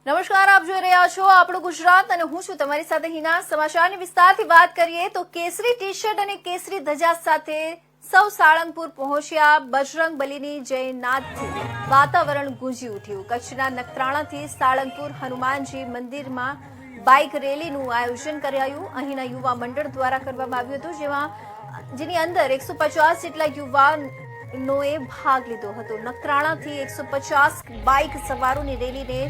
નમસ્કાર, આપ જોઈ રહ્યા છો આપણું ગુજરાત અને હું છું તમારી સાથે હિના। સમાચારની વિસ્તારથી વાત કરીએ તો કેસરી ટી શર્ટ અને કેસરી ધજા સાથે સૌ સાળંગપુર પહોંચ્યા। બજરંગ બલીની જયનાદથી વાતાવરણ ગુંજી ઉઠ્યું। કચ્છના નખત્રાણાથી સાળંગપુર હનુમાનજી મંદિરમાં બાઇક રેલીનું આયોજન કરાયું। અહીંના યુવા મંડળ દ્વારા કરવામાં આવ્યું હતું, જેની અંદર 150 જેટલા યુવાનોએ ભાગ લીધો હતો। નખત્રાણાથી 150 બાઇક સવારોની રેલીને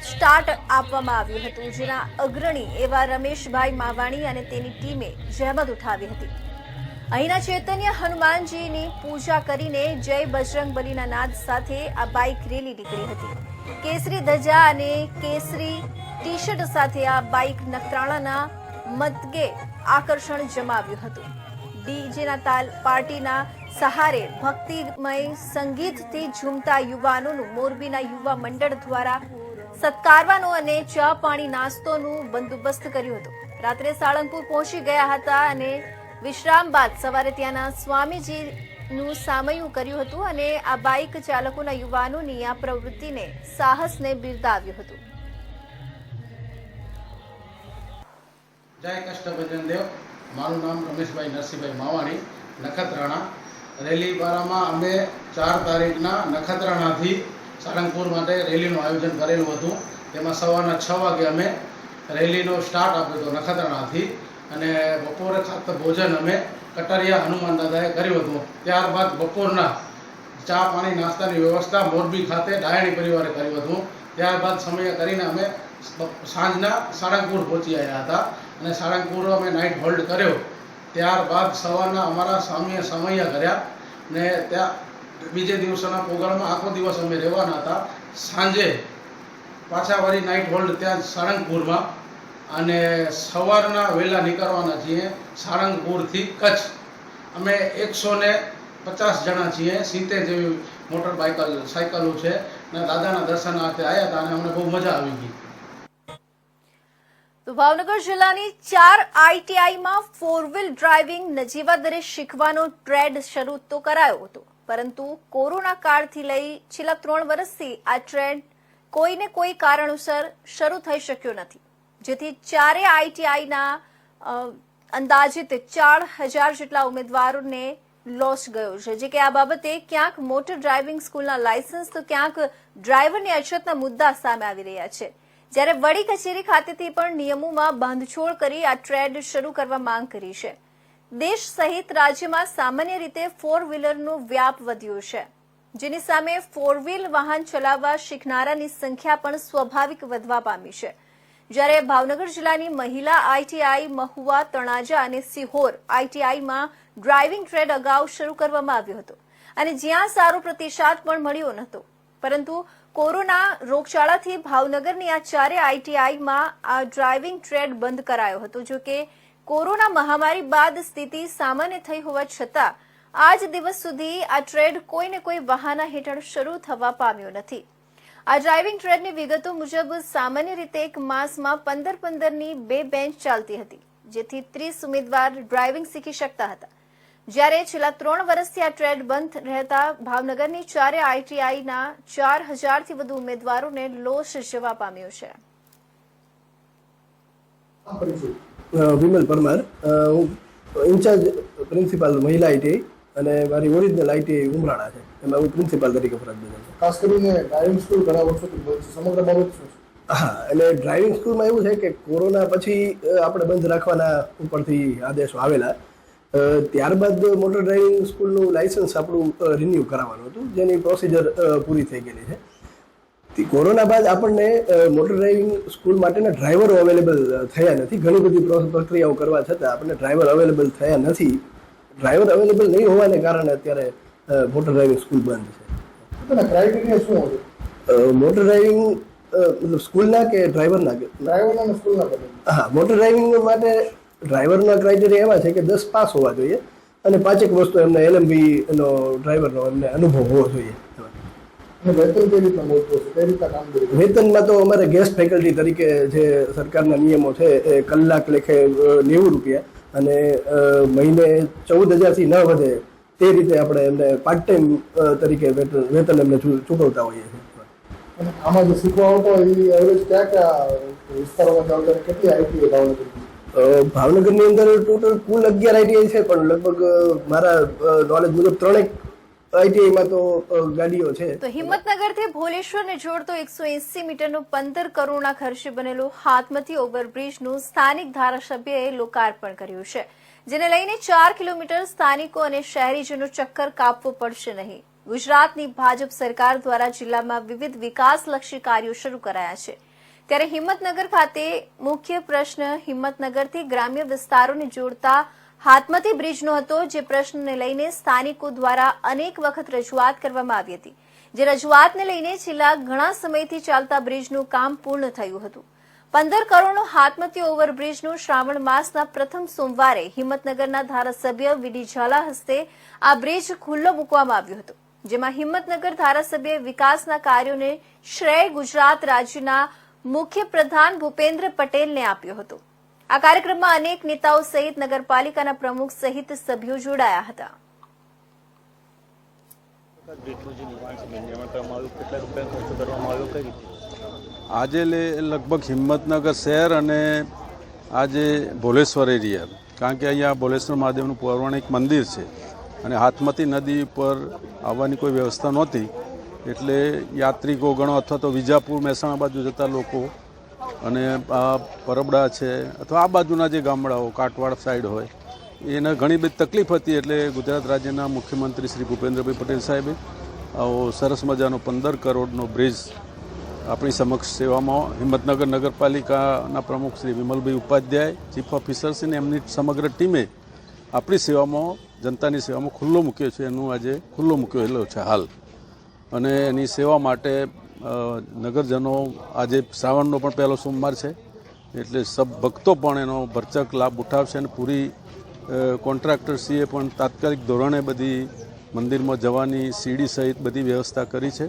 સ્ટાર્ટ આપવામાં આવ્યું હતું, જેના અગ્રણી એવા રમેશભાઈ માવાણી અને તેની ટીમે જહેમત ઉઠાવી હતી। અહીંના ચૈતન્ય હનુમાનજીની પૂજા કરીને જય બજરંગ બલીના નાદ સાથે આ બાઇક રેલી નીકળી હતી। કેસરી ધજા અને કેસરી ટી શર્ટ સાથે આ બાઇક નખત્રાણાના મતગે આકર્ષણ જમાવ્યું હતું। ડીજેના તાલ પાર્ટીના સહારે ભક્તિમય સંગીતથી ઝૂમતા યુવાનોનું મોરબીના યુવા મંડળ દ્વારા સત્કારવાનો અને ચા પાણી નાસ્તોનું બંદોબસ્ત કર્યો હતો। રાત્રે સાળંગપુર પહોંચી ગયા હતા અને વિશ્રામ બાદ સવારે ત્યાંના સ્વામીજીનું સામયું કર્યું હતું અને આ બાઇક ચાલકોના યુવાનોની આ પ્રવૃત્તિને સાહસને બિરદાવ્યું હતું। જય કષ્ટભંજન દેવ। મારું નામ રમેશભાઈ નરસિંહભાઈ માવાણી, નખત્રાણા। રેલી બારામાં અમે 4 તારીખના નખત્રાણાથી સાળંગપુર માટે રેલીનું આયોજન કરેલું હતું। તેમાં સવારના 6 વાગે અમે રેલીનો સ્ટાર્ટ આપ્યો હતો નખત્રાણાથી અને બપોરે ખાતે ભોજન અમે કટરિયા હનુમાન દાદાએ કર્યું હતું। ત્યારબાદ બપોરના ચા પાણી નાસ્તાની વ્યવસ્થા મોરબી ખાતે ડાયણી પરિવારે કર્યું હતું। ત્યારબાદ સમય કરીને અમે સાંજના સાળંગપુર પહોંચી આવ્યા હતા અને સાળંગપુર અમે નાઇટ હોલ્ડ કર્યો। ત્યારબાદ સવારના અમારા સ્વામીએ સમયા કર્યા ને ત્યાં બીજે દિવસના પ્રોગ્રામમાં આખો દિવસ અમે રહેવાના હતા। સાંજે પાછા વાળી નાઇટ હોલ્ડ ત્યાં સાળંગપુરમાં અને સવારના વહેલા નીકળવાના છીએ સાળંગપુરથી કચ્છ। અમે 150 જણા છીએ। 70 જેવી મોટર સાયકલો છે ને દાદાના દર્શનાર્થે આવ્યા હતા અને અમને બહુ મજા આવી ગઈ। તો ભાવનગર જિલ્લાની 4 આઈટીઆઈમાં 4 વ્હીલ ડ્રાઇવિંગ નજીવા દરે શીખવાનો ટ્રેડ શરૂ તો કરાયો હતો, પરંતુ કોરોના કાળથી લઈ છેલ્લા 3 વર્ષથી આ ટ્રેન્ડ કોઈને કોઈ કારણોસર શરૂ થઈ શક્યો નથી, જેથી 4 આઈટીઆઈના અંદાજિત 4000 જેટલા ઉમેદવારોને લોસ ગયો છે। જે કે આ બાબતે ક્યાંક મોટર ડ્રાઇવિંગ સ્કૂલના લાયસન્સ તો ક્યાંક ડ્રાઈવરની અછતના મુદ્દા સામે આવી રહ્યા છે, જ્યારે વડી કચેરી ખાતેથી પણ નિયમોમાં બાંધછોડ કરી આ ટ્રેડ શરૂ કરવા માંગ કરી છે। દેશ સહિત રાજ્યમાં સામાન્ય રીતે 4 વ્હીલરનો વ્યાપ વધ્યો છે, જેની સામે 4 વ્હીલ વાહન ચલાવવા શીખનારાની સંખ્યા પણ સ્વાભાવિક વધવા પામી છે। જ્યારે ભાવનગર જિલ્લાની મહિલા આઈટીઆઈ મહુવા, તણાજા અને સિહોર આઈટીઆઈમાં ડ્રાઇવિંગ ટ્રેડ અગાઉ શરૂ કરવામાં આવ્યો હતો અને જ્યાં સારો પ્રતિસાદ પણ મળ્યો નહોતો, પરંતુ કોરોના રોગચાળાથી ભાવનગરની આ 4 આઈટીઆઈમાં આ ડ્રાઇવિંગ ટ્રેડ બંધ કરાયો હતો। જો કે કોરોના મહામારી બાદ સ્થિતિ સામાન્ય થઈ હોવા છતાં આજ દિવસ સુધી આ ટ્રેડ કોઈને કોઈ બહાના હેઠળ શરૂ થવા પામ્યો નથી। આ ડ્રાઇવિંગ ટ્રેડની વિગતો મુજબ સામાન્ય રીતે એક માસમાં 15-15ની 2 બેન્ચ ચાલતી હતી, જેથી 30 ઉમેદવાર ડ્રાઇવિંગ શીખી શકતા હતા, જ્યારે છેલ્લા 3 વર્ષથી આ ટ્રેડ બંધ રહેતા ભાવનગરની 4 આઈટીઆઈના 4000થી વધુ ઉમેદવારોને લોસ જવા પામ્યો છે। વિમલ પરમાર, હું ઇન્ચાર્જ પ્રિન્સિપાલ મહિલા આઈટીઆઈ અને મારી ઓરિજિનલ આઈટીઆઈ ઉમરાણા છે, એમાં હું પ્રિન્સિપાલ તરીકે ફરજ બજાવું છું। ખાસ કરીને ડ્રાઇવિંગ સ્કૂલ ઘણા વર્ષોથી બંધ છે, સમગ્ર બાબત શું છે? હા, એટલે ડ્રાઇવિંગ સ્કૂલમાં એવું છે કે કોરોના પછી આપણે બંધ રાખવાના ઉપરથી આદેશો આવેલા। ત્યારબાદ મોટર ડ્રાઇવિંગ સ્કૂલનું લાયસન્સ આપણું રિન્યૂ કરાવવાનું હતું, જેની પ્રોસિજર પૂરી થઈ ગયેલી છે। કોરોના બાદ આપણને મોટર ડ્રાઇવિંગ સ્કૂલ માટેના ડ્રાઈવરો અવેલેબલ થયા નથી। ઘણી બધી પ્રક્રિયાઓ કરવા છતાં આપણને ડ્રાઈવર અવેલેબલ થયા નથી। ડ્રાઈવર અવેલેબલ નહીં હોવાને કારણે અત્યારે મોટર ડ્રાઇવિંગ સ્કૂલ બંધ છે। તેના ક્રાઇટેરિયા શું હોય? મોટર ડ્રાઇવિંગ મતલબ સ્કૂલના કે ડ્રાઈવરના? ડ્રાઈવરના અને સ્કૂલના બને? હા, મોટર ડ્રાઇવિંગ માટે ડ્રાઈવરના ક્રાઇટેરિયા એવા છે કે 10 પાસ હોવા જોઈએ અને 5 વસ્તુ એમને એલએમબી એનો ડ્રાઈવરનો એમને અનુભવ હોવો જોઈએ। વેતન કેવી રીતના મળતું હશે? કઈ રીતના કામગીરી? વેતનમાં તો અમારે ગેસ્ટ ફેકલ્ટી તરીકે જે સરકારના નિયમો છે એ કલાક લેખે 90 રૂપિયા અને મહિને 14,000થી ન વધે તે રીતે આપણે એમને પાર્ટ ટાઈમ તરીકે વેતન એમને ચૂકવતા હોઈએ છીએ। અને આમાં જે શીખવા આવતા હોય એ એવરેજ ક્યાં વિસ્તારોમાં આવતા હોય? કેટલી આઈટીઆઈ ભાવનગરની? ભાવનગરની અંદર ટોટલ કુલ 11 આઈટીઆઈ છે, પણ લગભગ મારા નોલેજ મુજબ 3 આઈટીઆઈમાં તો ગાડીઓ છે. તો હિંમતનગરથી ભોલેશ્વરને જોડતો 180 મીટરનું 15 કરોડના ખર્ચે બનેલું હાથમતી ઓવરબ્રિજનું સ્થાનિક ધારાસભ્યએ લોકાર્પણ કર્યું છે, જેને લઈને 4 કિલોમીટર સ્થાનિકો અને શહેરીજનો ચક્કર કાપવો પડશે નહીં. ગુજરાતની ભાજપ સરકાર દ્વારા જિલ્લામાં વિવિધ વિકાસલક્ષી કાર્યો શરૂ કરાયા છે, ત્યારે હિંમતનગર ખાતે મુખ્ય પ્રશ્ન હિંમતનગરથી ગ્રામ્ય વિસ્તારોને જોડતા હાથમતી બ્રિજનો હતો, જે પ્રશ્નને લઈને સ્થાનિકો દ્વારા અનેક વખત રજૂઆત કરવામાં આવી હતી, જે રજૂઆતને લઈને છેલ્લા ઘણા સમયથી ચાલતા બ્રિજનું કામ પૂર્ણ થયું હતું. 15 કરોડનો હાથમતી ઓવરબ્રિજનું શ્રાવણ માસના પ્રથમ સોમવારે હિંમતનગરના ધારાસભ્ય વીડી ઝાલા હસ્તે આ બ્રિજ ખુલ્લો મૂકવામાં આવ્યો હતો, જેમાં હિંમતનગર ધારાસભ્ય વિકાસના કાર્યોને શ્રેય ગુજરાત રાજ્યના મુખ્ય પ્રધાન ભૂપેન્દ્ર પટેલને આપ્યો હતો. આ કાર્યક્રમમાં અનેક નેતાઓ સહિત નગરપાલિકાના પ્રમુખ સહિત સભ્યો જોડાયા હતા. આજે લગભગ હિંમતનગર શહેર અને આજે ભોલેશ્વર એરિયા, કારણ કે અહીંયા ભોલેશ્વર મહાદેવનું પૌરાણિક મંદિર છે અને હાથમતી નદી પર આવવાની કોઈ વ્યવસ્થા નહોતી, એટલે યાત્રિકો ગણો અથવા તો વિજાપુર મહેસાણા બાજુ જતા લોકો અને આ પરબડા છે અથવા આ બાજુના જે ગામડાઓ કાટવાડ સાઈડ હોય એને ઘણી બધી તકલીફ હતી, એટલે ગુજરાત રાજ્યના મુખ્યમંત્રી શ્રી ભૂપેન્દ્રભાઈ પટેલ સાહેબે આવો સરસ મજાનો 15 કરોડનો બ્રિજ આપણી સમક્ષ સેવામાં હિંમતનગર નગરપાલિકાના પ્રમુખ શ્રી વિમલભાઈ ઉપાધ્યાય, ચીફ ઓફિસર્સ અને એમની સમગ્ર ટીમે આપણી સેવામાં, જનતાની સેવામાં ખુલ્લો મૂક્યો છે. એનું આજે ખુલ્લો મૂકેલો છે હાલ, અને એની સેવા માટે નગરજનો, આજે શ્રાવણનો પણ પહેલો સોમવાર છે એટલે સબ ભક્તો પણ એનો ભરચક લાભ ઉઠાવશે અને પૂરી કોન્ટ્રાક્ટરશ્રીએ પણ તાત્કાલિક ધોરણે બધી મંદિરમાં જવાની સીડી સહિત બધી વ્યવસ્થા કરી છે.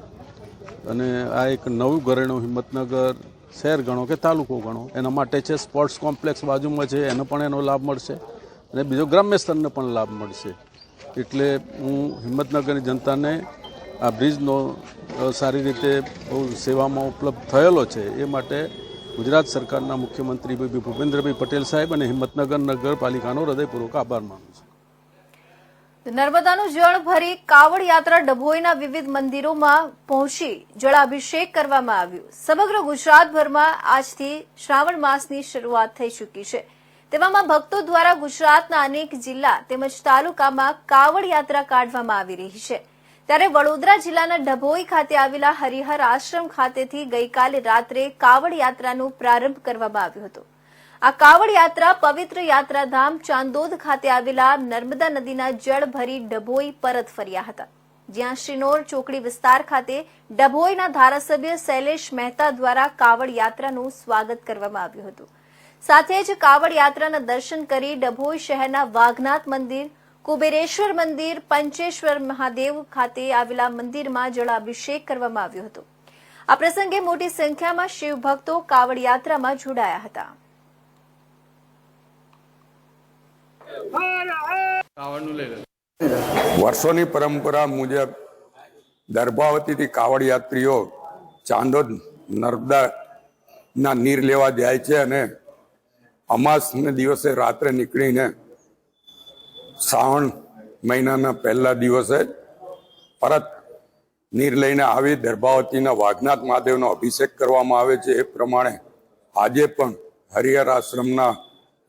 અને આ એક નવું ઘરેણું હિંમતનગર શહેર ગણો કે તાલુકો ગણો એના માટે છે. સ્પોર્ટ્સ કોમ્પ્લેક્સ બાજુમાં છે, એનો પણ એનો લાભ મળશે અને બીજો ગ્રામ્ય સ્તરને પણ લાભ મળશે. એટલે હું હિંમતનગરની જનતાને આ બ્રિજનો સારી રીતે બહુ સેવામાં ઉપલબ્ધ થયેલો છે એ માટે ગુજરાત સરકારના મુખ્યમંત્રી ભૂપેન્દ્રભાઈ પટેલ સાહેબ અને હિંમતનગર નગરપાલિકાનો હૃદયપૂર્વક આભાર માનું છું. નર્મદાનું જળ ભરી કાવડ યાત્રા ડભોઈના વિવિધ મંદિરોમાં પહોંચી જળાભિષેક કરવામાં આવ્યું. સમગ્ર ગુજરાતભરમાં આજથી શ્રાવણ માસની શરૂઆત થઈ ચૂકી છે, તેવામાં ભક્તો દ્વારા ગુજરાતના અનેક જિલ્લા તેમજ તાલુકામાં કાવડ યાત્રા કાઢવામાં આવી રહી છે. ત્યારે વડોદરા જિલ્લાના ડભોઈ ખાતે આવેલા હરિહર આશ્રમ ખાતેથી ગઈકાલે રાત્રે કાવડ યાત્રાનો પ્રારંભ કરવામાં આવ્યો હતો. આ કાવડ યાત્રા પવિત્ર યાત્રાધામ ચાંદોદ ખાતે આવેલા નર્મદા નદીના જળ ભરી ડભોઈ પરત ફર્યા હતા, જ્યાં શ્રીનોર ચોકડી વિસ્તાર ખાતે ડભોઈના ધારાસભ્ય શૈલેષ મહેતા દ્વારા કાવડ યાત્રાનું સ્વાગત કરવામાં આવ્યું હતું. સાથે જ કાવડ યાત્રાના દર્શન કરી ડભોઈ શહેરના વાઘનાથ મંદિર, કુબેરેશ્વર મંદિર, પંચેશ્વર મહાદેવ ખાતે આવેલા મંદિરમાં જળાભિષેક કરવામાં આવ્યો હતો. આ પ્રસંગે મોટી સંખ્યામાં શિવ ભક્તો કાવડ યાત્રામાં જોડાયા હતા. વર્ષોની પરંપરા મુજબ દર્ભાવતીથી કાવડ યાત્રીઓ ચાંદોદ નર્મદાના નીર લેવા જાય છે અને અમાસને દિવસે રાત્રે નીકળીને શ્રાવણ મહિનાના પહેલા દિવસે પરત નીર લઈને આવી દર્ભાવતીના વાઘનાથ મહાદેવનો અભિષેક કરવામાં આવે છે. એ પ્રમાણે આજે પણ હરિહર આશ્રમના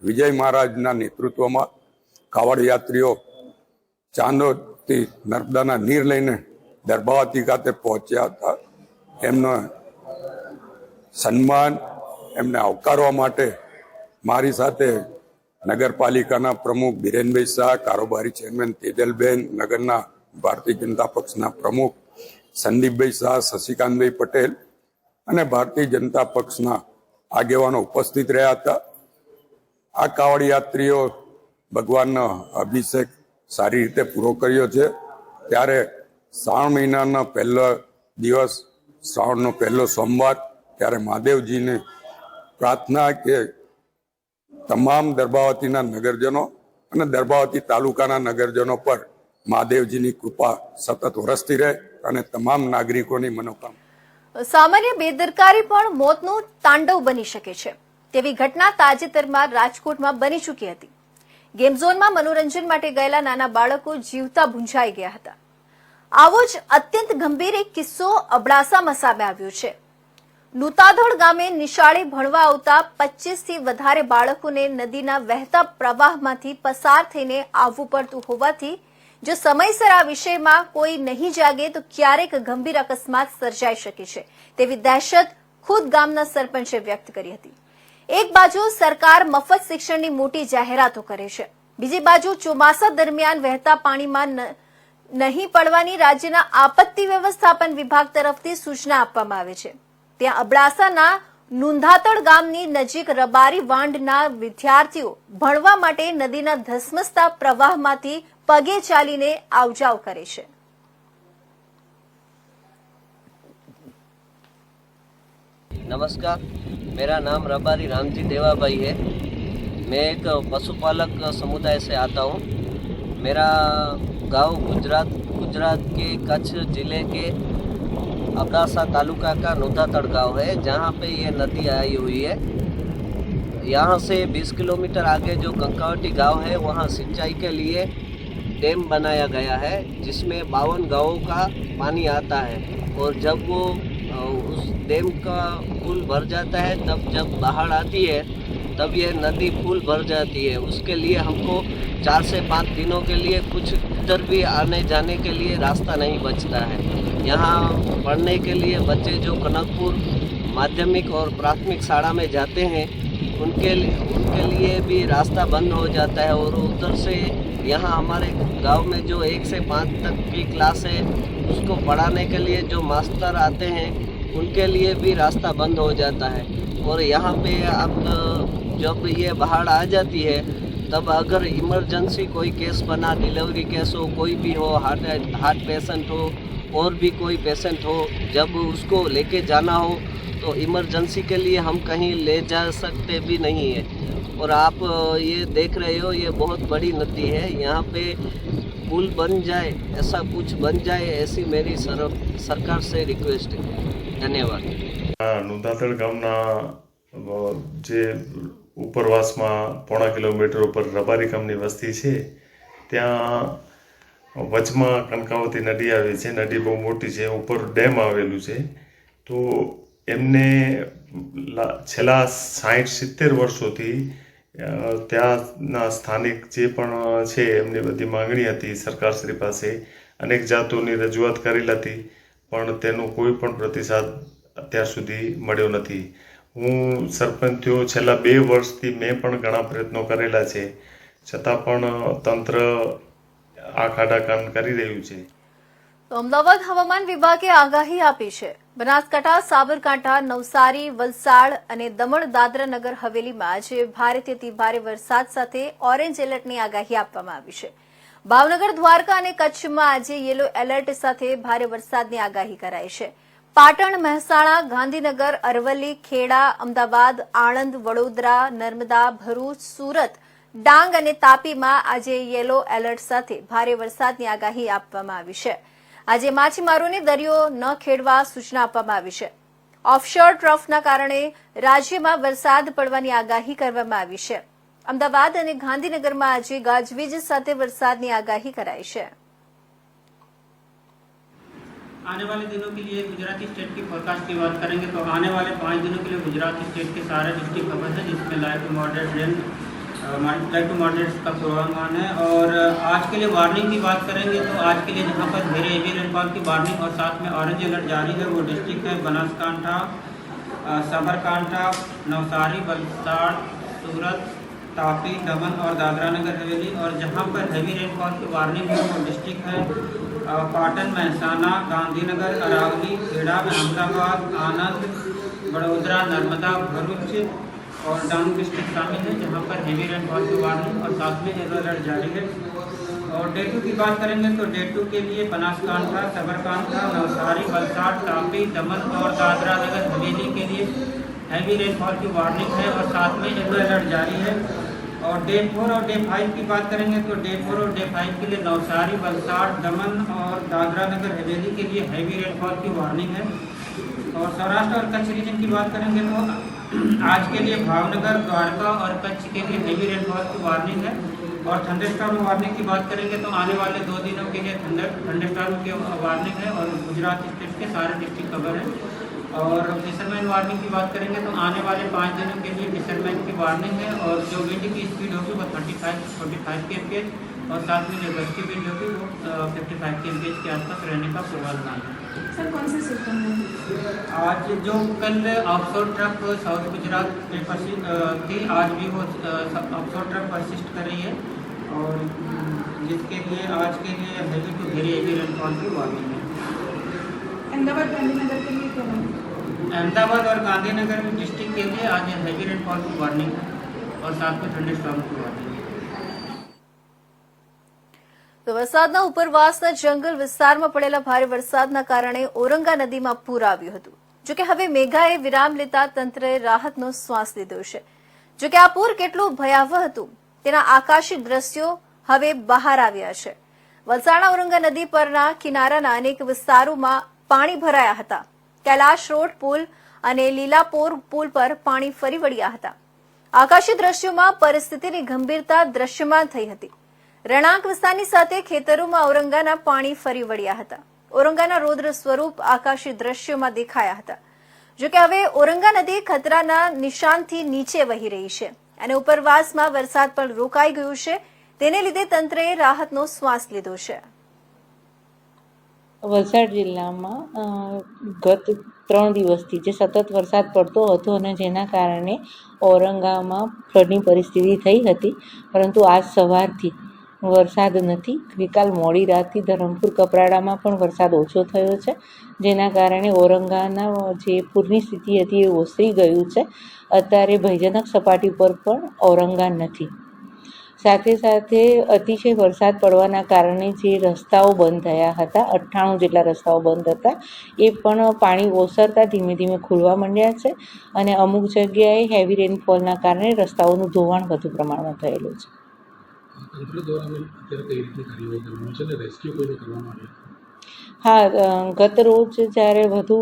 વિજય મહારાજના નેતૃત્વમાં કાવડ યાત્રીઓ ચાંદોદથી નર્મદાના નીર લઈને દર્ભાવતી ખાતે પહોંચ્યા હતા. એમનો સન્માન, એમને આવકારવા માટે મારી સાથે નગરપાલિકાના પ્રમુખ બિરેનભાઈ શાહ, કારોબારી ચેરમેન તેજલબેન, નગરના ભારતીય જનતા પક્ષના પ્રમુખ સંદીપભાઈ શાહ, શશિકાંતભાઈ પટેલ અને ભારતીય જનતા પક્ષના આગેવાનો ઉપસ્થિત રહ્યા હતા. આ કાવડ યાત્રીઓ ભગવાનનો અભિષેક સારી રીતે પૂરો કર્યો છે. ત્યારે શ્રાવણ મહિનાના પહેલો દિવસ, શ્રાવણનો પહેલો સોમવાર, ત્યારે મહાદેવજીને પ્રાર્થના કે તમામ દર્ભાવતીના નગરજનો અને દર્ભાવતી તાલુકાના નગરજનો પર મહાદેવજીની કૃપા સતત વરસતી રહે અને તમામ નાગરિકોની મનોકામના. સામાન્ય બેદરકારી પણ મોતનું તાંડવ બની શકે છે તેવી ઘટના તાજેતરમાં રાજકોટમાં બની ચૂકી હતી. ગેમ ઝોનમાં મનોરંજન માટે ગયેલા નાના બાળકો જીવતા ભૂંજાઈ ગયા હતા. આવો જ અત્યંત ગંભીર એક કિસ્સો અબડાસામાં સામે આવ્યો છે. નુતાધડ ગામે નિશાળે ભણવા આવતા 25 થી વધારે બાળકોને નદીના વહેતા પ્રવાહમાંથી પસાર થઈને આવવું પડતું હોવાથી જો સમયસર આ વિષયમાં કોઈ નહીં જાગે તો ક્યારેક ગંભીર અકસ્માત સર્જાઈ શકે છે તેવી દહેશત ખુદ ગામના સરપંચે વ્યક્ત કરી હતી. એક બાજુ સરકાર મફત શિક્ષણની મોટી જાહેરાતો કરે છે, બીજી બાજુ ચોમાસા દરમિયાન વહેતા પાણીમાં નહીં પડવાની રાજ્યના આપત્તિ વ્યવસ્થાપન વિભાગ તરફથી સૂચના આપવામાં આવે છે. ત્યાં અબડાસાના નુંધાતડ ગામની નજીક રબારી વાંઢના વિદ્યાર્થીઓ ભણવા માટે નદીના ધસમસતા પ્રવાહમાંથી પગે ચાલીને આવજાવ કરે છે. नमस्कार, मेरा नाम रबारी रामजी देवाभाई है. मैं एक पशुपालक समुदाय से आता हूँ. मेरा गांव गुजरात के कच्छ जिले के अबडासा तालुका का नूतातड़ गांव है, जहाँ पे ये नदी आई हुई है. यहाँ से 20 किलोमीटर आगे जो कंकावटी गांव है वहाँ सिंचाई के लिए डैम बनाया गया है, जिसमें 52 गाँवों का पानी आता है. और जब वो उस डैम का पुल भर जाता है, तब जब बाढ़ आती है तब ये नदी फुल भर जाती है. उसके लिए हमको 4 से 5 दिनों के लिए कुछ इधर भी आने जाने के लिए रास्ता नहीं बचता है. यहाँ पढ़ने के लिए बच्चे जो कनकपुर माध्यमिक और प्राथमिक शाला में जाते हैं उनके लिए भी रास्ता बंद हो जाता है. और उधर से यहाँ हमारे गांव में जो 1 से 5 तक की क्लास है उसको पढ़ाने के लिए जो मास्टर आते हैं उनके लिए भी रास्ता बंद हो जाता है. और यहाँ पे अब जब ये बाढ़ आ जाती है तब अगर इमरजेंसी कोई केस बना, डिलीवरी केस हो, कोई भी हो, हार्ट पेशेंट हो और भी कोई पेशेंट हो, जब उसको लेके जाना हो तो इमरजेंसी के लिए हम कहीं ले जा सकते भी नहीं है. और आप ये देख रहे हो, ये बहुत बड़ी नदी है. यहाँ पे पुल बन जाए, ऐसा कुछ बन जाए, ऐसी मेरी सरकार से रिक्वेस्ट है. धन्यवाद. નુંધાતડ ગામના જે ઉપરવાસમાં 1.5 કિલોમીટર ઉપર રબારી ગામની વસ્તી છે, ત્યાં વચમાં કનકાવતી નદી આવે છે. નદી બહુ મોટી છે, ઉપર ડેમ આવેલું છે. તો એમને છેલ્લા 60-70 વર્ષોથી ત્યાંના સ્થાનિક જે પણ છે એમની બધી માંગણી હતી સરકારશ્રી પાસે. અનેક જાતોની રજૂઆત કરેલ હતી, પણ તેનો કોઈ પણ પ્રતિસાદ અત્યાર સુધી મળ્યો નથી. હું સરપંચ થયો, છેલ્લા 2 વર્ષથી મેં પણ ઘણા પ્રયત્નો કરેલા છે, છતાં પણ તંત્ર આ ખાડાકાન કરી રહ્યું છે. અમદાવાદ હવામાન વિભાગે આગાહી આપી છે. બનાસકાંઠા, સાબરકાંઠા, નવસારી, વલસાડ અને દમણ દાદરા નગર હવેલીમાં આજે ભારેથી અતિ ભારે વરસાદ સાથે ઓરેન્જ એલર્ટની આગાહી આપવામાં આવી છે. ભાવનગર, દ્વારકા અને કચ્છમાં આજે યેલો એલર્ટ સાથે ભારે વરસાદની આગાહી કરાઈ છે. પાટણ, મહેસાણા, ગાંધીનગર, અરવલ્લી, ખેડા, અમદાવાદ, આણંદ, વડોદરા, નર્મદા, ભરૂચ, સુરત, ડાંગ અને તાપીમાં આજે યેલો એલર્ટ સાથે ભારે વરસાદની આગાહી આપવામાં આવી છે. આજે માછીમારોને દરિયો ન ખેડવા સૂચના આપવામાં આવી છે. ઓફશોર ટ્રફના કારણે રાજ્યમાં વરસાદ પડવાની આગાહી કરવામાં આવી છે. અમદાવાદ અને ગાંધીનગરમાં આજે ગાજવીજ સાથે વરસાદની આગાહી કરાઈ છે. आने वाले दिनों के लिए गुजरात स्टेट की फोरकास्ट की बात करेंगे तो आने वाले 5 दिनों के लिए गुजरात स्टेट के सारे डिस्ट्रिक्ट कवर है, जिसमें light to moderate rain, light to moderate का पूर्वानुमान है. और आज के लिए वार्निंग की बात करेंगे तो आज के लिए जहां पर वेरी हेवी रेनफॉल की वार्निंग और साथ में ऑरेंज अलर्ट जारी है वो डिस्ट्रिक्ट है बनासकांठा, साबरकांठा, नवसारी, वलसाड़, सूरत, तापी, दमन और दादरा नगर हवेली. और जहां पर हेवी रेनफॉल की वार्निंग है वो डिस्ट्रिक्ट है पाटन, महसाना, गांधीनगर, अरावली, खेड़ा, अहमदाबाद, आनंद, बड़ोदरा, नर्मदा, भरूच और डांग डिस्ट्रिक्ट शामिल है, जहां पर हेवी रेनफॉल की वार्निंग और साथ में येलो अलर्ट जारी है. और डे 2 की बात करेंगे तो डे 2 के लिए बनासकांठा, साबरकांठा, नवसारी, वलसाड़, तापी, दमन और दादरा नगर हवेली के लिए हैवी रेनफॉल की वार्निंग है और साथ में येलो अलर्ट जारी है. और डे 4 और डे 5 की बात करेंगे तो डे 4 और डे 5 के लिए नवसारी, वलसाड़, दमन और दादरा नगर हवेली के लिए हैवी रेनफॉल की वार्निंग है. और सौराष्ट्र और कच्छ रीजन की बात करेंगे तो आज के लिए भावनगर, द्वारका और कच्छ के लिए हेवी रेनफॉल की वार्निंग है। और थंडरस्टॉर्म वार्निंग की बात करेंगे तो आने वाले 2 दिनों के लिए थंडरस्टॉर्म की वार्निंग है और गुजरात स्टेट के सारे डिस्ट्रिक्ट कवर है। और फिशरमैन वार्निंग की बात करेंगे तो आने वाले 5 दिनों के लिए फिशरमैन की वार्निंग है और जो विंड की स्पीड होगी वो 45 kmph और साथ में जो गस्ती विंड होगी वो 55 kmph के आसपास रहने का पूर्वानुमान है। सर कौन से सिस्टम है? आज जो कल ऑफशोर ट्रफ साउथ गुजरात में थी, आज भी वो ऑफशोर ट्रफ परसिस्ट कर रही है और जिसके लिए आज के लिए heavy to very heavy rainfall की वार्निंग है। अहमदाबाद गांधीनगर के लिए क्या है? अहमदाबाद और गांधीनगर डिस्ट्रिक्ट के लिए आज हेवी रेनफॉल की वार्निंग है और साथ में थंडरस्टॉर्म की वार्निंग है। તો વરસાદના ઉપરવાસના જંગલ વિસ્તારમાં પડેલા ભારે વરસાદના કારણે ઓરંગા નદીમાં પૂર આવ્યું હતું. જોકે હવે મેઘાએ વિરામ લેતા તંત્રએ રાહતનો શ્વાસ લીધો છે. જોકે આ પૂર કેટલું ભયાવહ હતું તેના આકાશી દ્રશ્યો હવે બહાર આવ્યા છે. વલસાડના ઓરંગા નદી પરના કિનારાના અનેક વિસ્તારોમાં પાણી ભરાયા હતા. કૈલાશ રોડ પુલ અને લીલાપોર પુલ પર પાણી ફરી વળ્યા હતા. આકાશી દ્રશ્યોમાં પરિસ્થિતિની ગંભીરતા દ્રશ્યમાન થઈ હતી. રણાંક વિસ્તારની સાથે ખેતરોમાં ઓરંગાના પાણી ફરી વળ્યા હતા. ઓરંગાના રૌદ્ર સ્વરૂપ આકાશી દ્રશ્યોમાં દેખાયા હતા. જોકે હવે ઓરંગા નદી ખતરાના નિશાનથી નીચે વહી રહી છે અને ઉપરવાસમાં વરસાદ પણ રોકાઈ ગયું છે. તેને લીધે તંત્રએ રાહતનો શ્વાસ લીધો છે. વલસાડ જિલ્લામાં ગત 3 દિવસથી જે સતત વરસાદ પડતો હતો અને જેના કારણે ઔરંગામાં ફ્લડની પરિસ્થિતિ થઈ હતી, પરંતુ આજ સવારથી વરસાદ નથી. ગઈકાલ મોડી રાતથી ધરમપુર કપરાડામાં પણ વરસાદ ઓછો થયો છે, જેના કારણે ઔરંગાના જે પૂરની સ્થિતિ હતી એ ઓસરી ગયું છે. અત્યારે ભયજનક સપાટી પર પણ ઔરંગા નથી. સાથે સાથે અતિશય વરસાદ પડવાના કારણે જે રસ્તાઓ બંધ થયા હતા, 98 જેટલા રસ્તાઓ બંધ હતા, એ પણ પાણી ઓસરતા ધીમે ધીમે ખુલવા માંડ્યા છે અને અમુક જગ્યાએ હેવી રેનફોલના કારણે રસ્તાઓનું ધોવાણ વધુ પ્રમાણમાં થયેલું છે. હા, ગત રોજ જ્યારે વધુ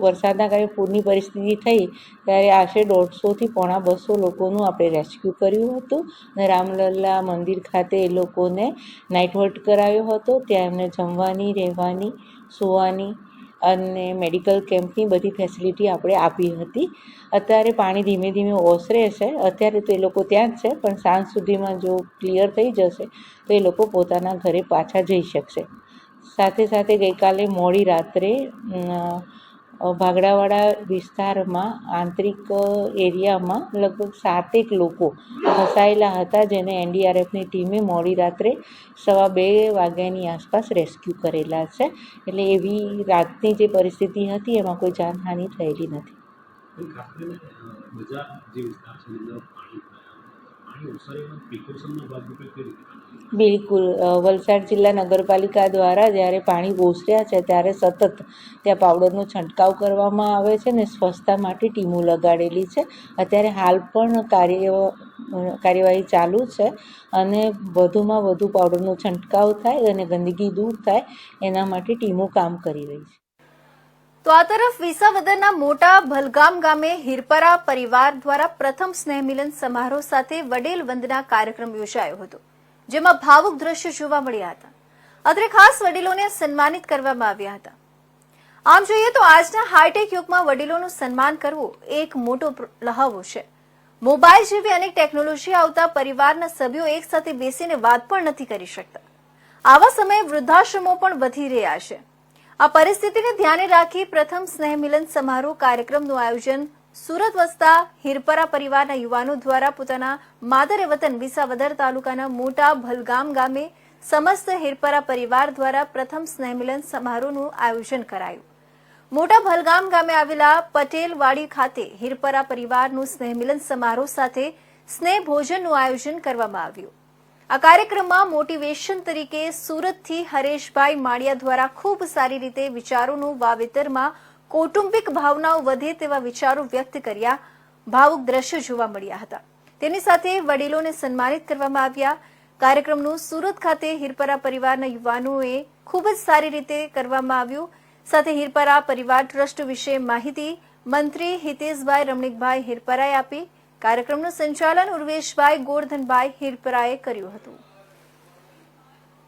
વરસાદના કારણે પૂરની પરિસ્થિતિ થઈ ત્યારે આશરે 150થી પોણા 200 લોકોનું આપણે રેસ્ક્યુ કર્યું હતું અને રામલલ્લા મંદિર ખાતે એ લોકોને નાઇટ હોલ્ટ કરાવ્યો હતો. ત્યાં એમને જમવાની, રહેવાની, સૂવાની અને મેડિકલ કેમ્પની બધી ફેસિલિટી આપણે આપી હતી. અત્યારે પાણી ધીમે ધીમે ઓસરે છે. અત્યારે તો એ લોકો ત્યાં જ છે, પણ સાંજ સુધીમાં જો ક્લિયર થઈ જશે તો એ લોકો પોતાના ઘરે પાછા જઈ શકશે. સાથે સાથે ગઈકાલે મોડી રાત્રે ભાગડાવાડા વિસ્તારમાં આંતરિક એરિયામાં લગભગ 7 લોકો ફસાયેલા હતા, જેને એનડીઆરએફની ટીમે મોડી રાત્રે 2:15 વાગ્યાની આસપાસ રેસ્ક્યુ કરેલા છે. એટલે એવી રાતની જે પરિસ્થિતિ હતી એમાં કોઈ જાનહાનિ થયેલી નથી. બિલકુલ. વલસાડ જિલ્લા નગરપાલિકા દ્વારા જ્યારે પાણી ઓસર્યા છે ત્યારે સતત ત્યાં પાવડરનો છંટકાવ કરવામાં આવે છે ને સ્વચ્છતા માટે ટીમો લગાડેલી છે. અત્યારે હાલ પણ કાર્યવાહી ચાલુ છે અને વધુમાં વધુ પાવડરનો છંટકાવ થાય અને ગંદકી દૂર થાય એના માટે ટીમો કામ કરી રહી છે. તો આ તરફ વિસાવદરના મોટા ભલગામ ગામે હિરપરા પરિવાર દ્વારા પ્રથમ સ્નેહ મિલન સમારોહ સાથે વડેલ વંદના કાર્યક્રમ યોજાયો હતો, જેમાં ભાવુક દ્રશ્યો જોવા મળ્યા હતા. અત્રે ખાસ વડીલોને સન્માનિત કરવામાં આવ્યા હતા. આમ જોઈએ તો આજના હાઈટેક યુગમાં વડીલોનું સન્માન કરવું એક મોટો લહાવો છે. મોબાઈલ જેવી અનેક ટેકનોલોજી આવતા પરિવારના સભ્યો એક સાથે બેસીને વાત પણ નથી કરી શકતા. આવા સમયે વૃદ્ધાશ્રમો પણ વધી રહ્યા છે. આ પરિસ્થિતિને ધ્યાને રાખી પ્રથમ સ્નેહ મિલન સમારોહ કાર્યક્રમનું આયોજન સુરત વસતા હિરપરા પરિવારના યુવાનો દ્વારા પોતાના માદરે વતન વિસાવદર તાલુકાના મોટા ભલગામ ગામે સમસ્ત હિરપરા પરિવાર દ્વારા પ્રથમ સ્નેહ મિલન સમારોહનું આયોજન કરાયું. મોટા ભલગામ ગામે આવેલા પટેલવાડી ખાતે હિરપરા પરિવારનું સ્નેહ મિલન સમારોહ સાથે સ્નેહ ભોજનનું આયોજન કરવામાં આવ્યું. આ કાર્યક્રમમાં મોટિવેશન તરીકે સુરતથી હરેશભાઈ માળિયા દ્વારા ખૂબ સારી રીતે વિચારોનું વાવેતરમાં કૌટુંબિક ભાવનાઓ વધે તેવા વિચારો વ્યક્ત કર્યા. ભાવુક દ્રશ્યો જોવા મળ્યા હતા. તેની સાથે વડીલોને સન્માનિત કરવામાં આવ્યા. કાર્યક્રમનું સુરત ખાતે હિરપરા પરિવારના યુવાનોએ ખૂબ જ સારી રીતે કરવામાં આવ્યું. સાથે હિરપરા પરિવાર ટ્રસ્ટ વિશે માહિતી મંત્રી હિતેશભાઈ રમણીકભાઈ હિરપરાએ આપી. કાર્યક્રમનું સંચાલન ઉર્વેશભાઈ ગોરધનભાઈ હિરપરાએ કર્યું હતું.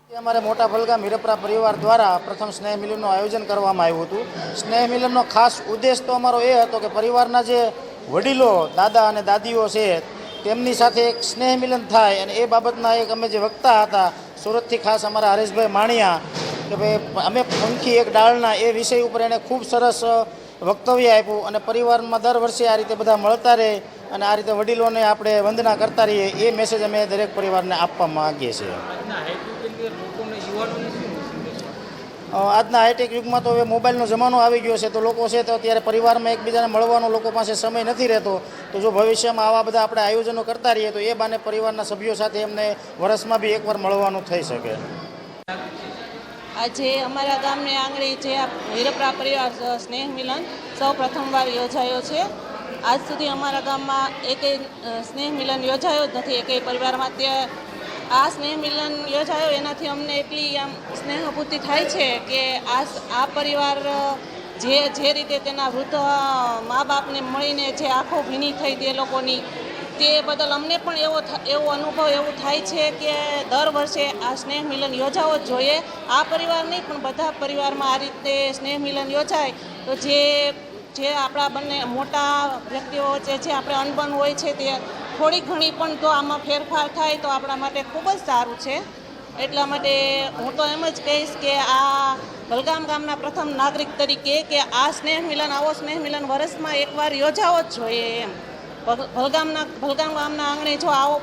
અમારે મોટા ભલગામ હિરપરા પરિવાર દ્વારા પ્રથમ સ્નેહ મિલનનું આયોજન કરવામાં આવ્યું હતું. સ્નેહ મિલનનો ખાસ ઉદ્દેશ તો અમારો એ હતો કે પરિવારના જે વડીલો દાદા અને દાદીઓ છે તેમની સાથે એક સ્નેહ મિલન થાય, અને એ બાબતના એક અમે જે વક્તા હતા સુરતથી ખાસ અમારા હરેશભાઈ માણિયા કે ભાઈ અમે પંખી એક ડાળના એ વિષય ઉપર એણે ખૂબ સરસ વક્તવ્ય આપ્યું, અને પરિવારમાં દર વર્ષે આ રીતે બધા મળતા રહે અને આ રીતે વડીલોને આપણે વંદના કરતા રહીએ એ મેસેજ અમે દરેક પરિવારને આપવા માંગીએ છીએ. આજના હાઈટેક યુગમાં તો હવે મોબાઈલનો જમાનો આવી ગયો છે, તો લોકો છે તો અત્યારે પરિવારમાં એકબીજાને મળવાનો લોકો પાસે સમય નથી રહેતો. તો જો ભવિષ્યમાં આવા બધા આપણે આયોજનો કરતા રહીએ તો એ બાને પરિવારના સભ્યો સાથે એમને વર્ષમાં બી એકવાર મળવાનું થઈ શકે. આજે અમારા ગામને આંગણે જે હિરપરા પરિવાર સ્નેહ મિલન સૌ પ્રથમવાર યોજાયો છે. આજ સુધી અમારા ગામમાં એકેય સ્નેહ મિલન યોજાયો જ નથી એકેય પરિવારમાં. આ સ્નેહ મિલન યોજાયો એનાથી અમને એટલી આમ સ્નેહાભૂતિ થાય છે કે આ પરિવાર જે રીતે તેના વૃદ્ધ મા બાપને મળીને જે આંખો ભીની થઈ તે લોકોની, તે બદલ અમને પણ એવો અનુભવ એવું થાય છે કે દર વર્ષે આ સ્નેહ મિલન યોજાવો જ જોઈએ. આ પરિવાર નહીં પણ બધા પરિવારમાં આ રીતે સ્નેહ મિલન યોજાય તો જે આપણા બંને મોટા વ્યક્તિઓ વચ્ચે જે આપણે અનબન હોય છે તે થોડી ઘણી પણ જો આમાં ફેરફાર થાય તો આપણા માટે ખૂબ જ સારું છે. એટલા માટે હું તો એમ જ કહીશ કે આ ભલગામ ગામના પ્રથમ નાગરિક તરીકે કે આ સ્નેહ મિલન આવો સ્નેહ મિલન વર્ષમાં એકવાર યોજાવો જ જોઈએ એમ. ભલગામ ગામના આંગણે જો આવો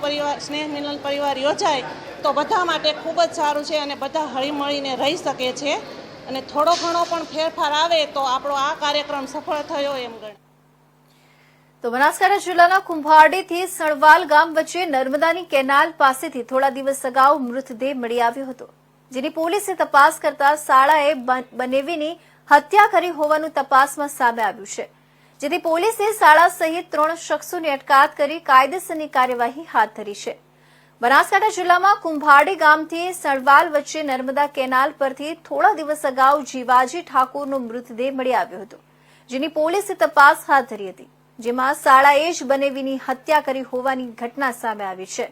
સ્નેહ મિલન પરિવાર યોજાય તો બધા માટે ખૂબ જ સારું છે અને બધા હળીમળીને રહી શકે છે, અને થોડો ઘણો પણ ફેરફાર આવે તો આપણો આ કાર્યક્રમ સફળ થયો એમ ગણાય. તો બનાસકાંઠા જિલ્લાના કુંભારડીથી સણવાલ ગામ વચ્ચે નર્મદાની કેનાલ પાસેથી થોડા દિવસ અગાઉ મૃતદેહ મળી આવ્યો હતો, જેની પોલીસે તપાસ કરતા શાળાએ બનેવીની હત્યા કરી હોવાનું તપાસમાં સામે આવ્યું છે, જેથી પોલીસે શાળા સહિત 3 શખ્સોની અટકાયત કરી કાયદેસરની કાર્યવાહી હાથ ધરી છે. બનાસકાંઠા જિલ્લામાં કુંભારડી ગામથી સણવાલ વચ્ચે નર્મદા કેનાલ પરથી થોડા દિવસ અગાઉ જીવાજી ઠાકોરનો મૃતદેહ મળી આવ્યો હતો, જેની પોલીસે તપાસ હાથ ધરી હતી, જેમાં શાળાએ જ બનેવીની હત્યા કરી હોવાની ઘટના સામે આવી છે.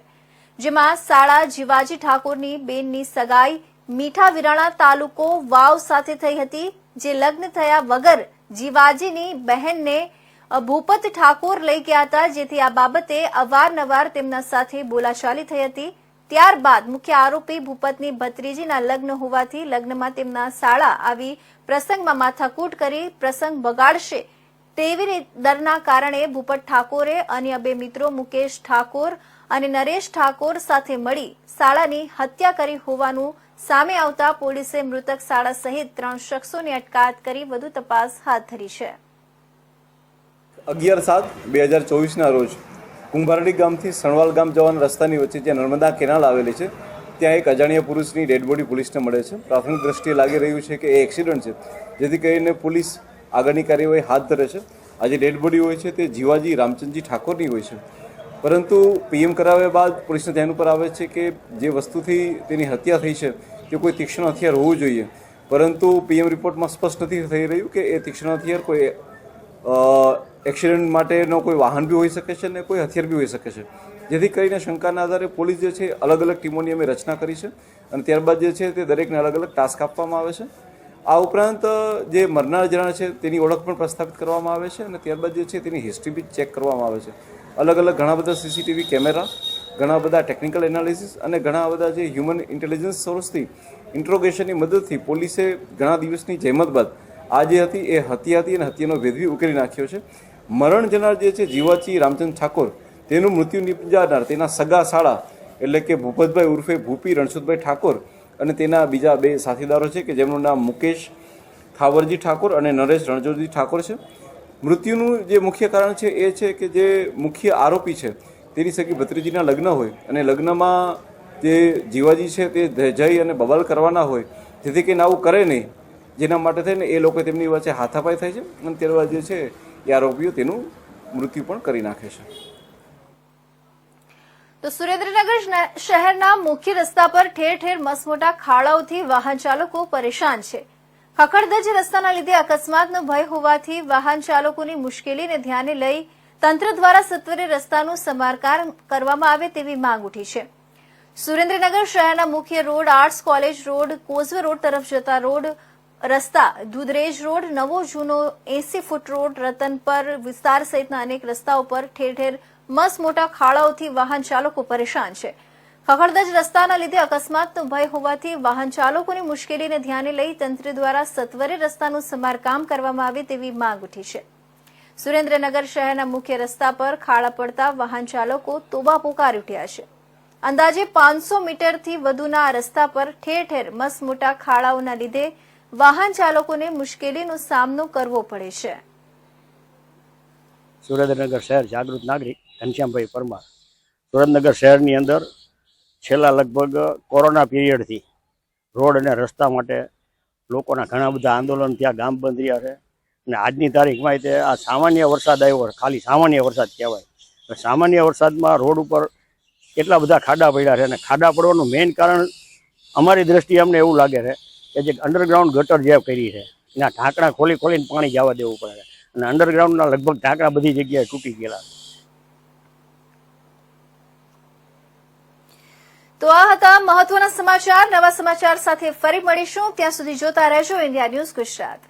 જેમાં શાળા જીવાજી ઠાકોરની બેનની સગાઈ મીઠા વિરાણા તાલુકો વાવ સાથે થઈ હતી, જે લગ્ન થયા વગર જીવાજીની બહેનને ભૂપત ઠાકોર લઈ ગયા હતા, જેથી આ બાબતે અવારનવાર તેમના સાથે બોલાચાલી થઈ હતી. ત્યારબાદ મુખ્ય આરોપી ભૂપતની ભત્રીજીના લગ્ન હોવાથી લગ્નમાં તેમના શાળા આવી પ્રસંગમાં માથાકૂટ કરી પ્રસંગ બગાડશે તેવી ડરના કારણે ભૂપત ઠાકોરે અન્ય 2 મિત્રો મુકેશ ઠાકોર અને નરેશ ઠાકોર સાથે મળી શાળાની હત્યા કરી હોવાનું સામે આવતા પોલીસે મૃતક શાળા સહિત 3 શખ્સોની અટકાયત કરી વધુ તપાસ હાથ ધરી છે. 11/7/2024ના રોજ કુંભારડી ગામથી સણવાલ ગામ જવાના રસ્તાની વચ્ચે જ્યાં નર્મદા કેનાલ આવેલી છે ત્યાં એક અજાણ્યા પુરુષની ડેડ બોડી પોલીસને મળે છે. પ્રાથમિક દ્રષ્ટિએ લાગી રહ્યું છે કે એ એક્સિડન્ટ છે, જેથી કરીને પોલીસ આગળની કાર્યવાહી હાથ ધરે છે. આજે ડેડ બોડી હોય છે તે જીવાજી રામચંદજી ઠાકોરની હોય છે, પરંતુ પીએમ કરાવ્યા બાદ પોલીસને ધ્યાન ઉપર આવે છે કે જે વસ્તુથી તેની હત્યા થઈ છે તે કોઈ તીક્ષ્ણ હથિયાર હોવું જોઈએ, પરંતુ પીએમ રિપોર્ટમાં સ્પષ્ટ નથી થઈ રહ્યું કે એ તીક્ષ્ણ હથિયાર કોઈ એક્સિડન્ટ માટેનો કોઈ વાહન બી હોઈ શકે છે અને કોઈ હથિયાર બી હોઈ શકે છે, જેથી કરીને શંકાના આધારે પોલીસ જે છે અલગ અલગ ટીમોની અમે રચના કરી છે અને ત્યારબાદ જે છે તે દરેકને અલગ અલગ ટાસ્ક આપવામાં આવે છે. આ ઉપરાંત જે મરનાર જણા છે તેની ઓળખ પણ પ્રસ્થાપિત કરવામાં આવે છે અને ત્યારબાદ જે છે તેની હિસ્ટ્રી બી ચેક કરવામાં આવે છે. અલગ અલગ ઘણા બધા સીસીટીવી કેમેરા, ઘણા બધા ટેકનિકલ એનાલિસિસ અને ઘણા બધા જે હ્યુમન ઇન્ટેલિજન્સ સોર્સથી ઇન્ટ્રોગેશનની મદદથી પોલીસે ઘણા દિવસની જહેમત બાદ આ જે હતી એ હત્યા હતી અને હત્યાનો ભેદ ઉકેલી નાખ્યો છે. મરણ જનાર જે છે જીવાજી રામચંદ ઠાકોર, તેનું મૃત્યુ નિપજાનાર તેના સગા શાળા એટલે કે ભૂપતભાઈ ઉર્ફે ભૂપી રણછોડભાઈ ઠાકોર અને તેના બીજા 2 સાથીદારો છે કે જેમનું નામ મુકેશ થાવરજી ઠાકોર અને નરેશ રણછોડજી ઠાકોર છે. મૃત્યુનું જે મુખ્ય કારણ છે એ છે કે જે મુખ્ય આરોપી છે તેની સગી ભત્રીજીના લગ્ન હોય અને લગ્નમાં જે જીવાજી છે તે જઈ અને બબાલ કરવાના હોય, જેથી કંઈ આવું કરે નહીં, જેના માટે થઈને એ લોકો તેમની વચ્ચે હાથાપાઈ થાય છે અને ત્યારબાદ જે છે એ આરોપીઓ તેનું મૃત્યુ પણ કરી નાખે છે. તો સુરેન્દ્રનગર શહેરના મુખ્ય રસ્તા પર ઠેર ઠેર મસમોટા ખાડાઓથી વાહન ચાલકો પરેશાન છે. ખખડધજ રસ્તાના લીધે અકસ્માતનો ભય હોવાથી વાહન ચાલકોની મુશ્કેલીને ધ્યાને લઈ તંત્ર દ્વારા સત્વરે રસ્તાનું સમારકામ કરવામાં આવે તેવી માંગ ઉઠી છે. સુરેન્દ્રનગર શહેરના મુખ્ય road, arts college road, causeway road તરફ જતા રોડ રસ્તા, દુધરેજ રોડ, નવો જૂનો 80 ફૂટ રોડ, રતનપર વિસ્તાર સહિતના અનેક રસ્તાઓ પર ઠેર ઠેર મસ્ત મોટા ખાડાઓથી વાહન ચાલકો પરેશાન છે. ખખડધજ રસ્તાના લીધે અકસ્માતનો ભય હોવાથી વાહન ચાલકોની મુશ્કેલીને ધ્યાને લઈ તંત્ર દ્વારા સત્વરે રસ્તાનું સમારકામ કરવામાં આવે તેવી માંગ ઉઠી છે. સુરેન્દ્રનગર શહેરના મુખ્ય રસ્તા પર ખાડા પડતા વાહન ચાલકો તોબા પોકારી ઉઠ્યા છે. અંદાજે 500 મીટરથી વધુના આ રસ્તા પર ઠેર ઠેર મસ્ત મોટા ખાડાઓના લીધે વાહન ચાલકોને મુશ્કેલીનો સામનો કરવો પડે છે. સુરેન્દ્રનગર શહેર જાગૃત નાગરિક ઘનશ્યામભાઈ પરમાર. સુરેન્દ્રનગર શહેરની અંદર છેલ્લા લગભગ કોરોના પીરિયડથી રોડ અને રસ્તા માટે લોકોના ઘણા બધા આંદોલન ત્યાં ગામ બંધ રહ્યા છે અને આજની તારીખમાં તે આ સામાન્ય વરસાદ આવ્યો, ખાલી સામાન્ય વરસાદ કહેવાય. સામાન્ય વરસાદમાં રોડ ઉપર કેટલા બધા ખાડા પડ્યા છે અને ખાડા પડવાનું મેઇન કારણ અમારી દ્રષ્ટિએ અમને એવું લાગે છે કે જે અંડરગ્રાઉન્ડ ગટર જે કરી છે એના ઢાંકણા ખોલીને પાણી જવા દેવું પડે છે અને અંડરગ્રાઉન્ડના લગભગ ઢાંકણા બધી જગ્યાએ તૂટી ગયેલા છે. તો આ હતા મહત્વના સમાચાર. નવા સમાચાર સાથે ફરી મળીશું. ત્યાં સુધી જોતા રહેજો ઇન્ડિયા ન્યૂઝ ગુજરાત.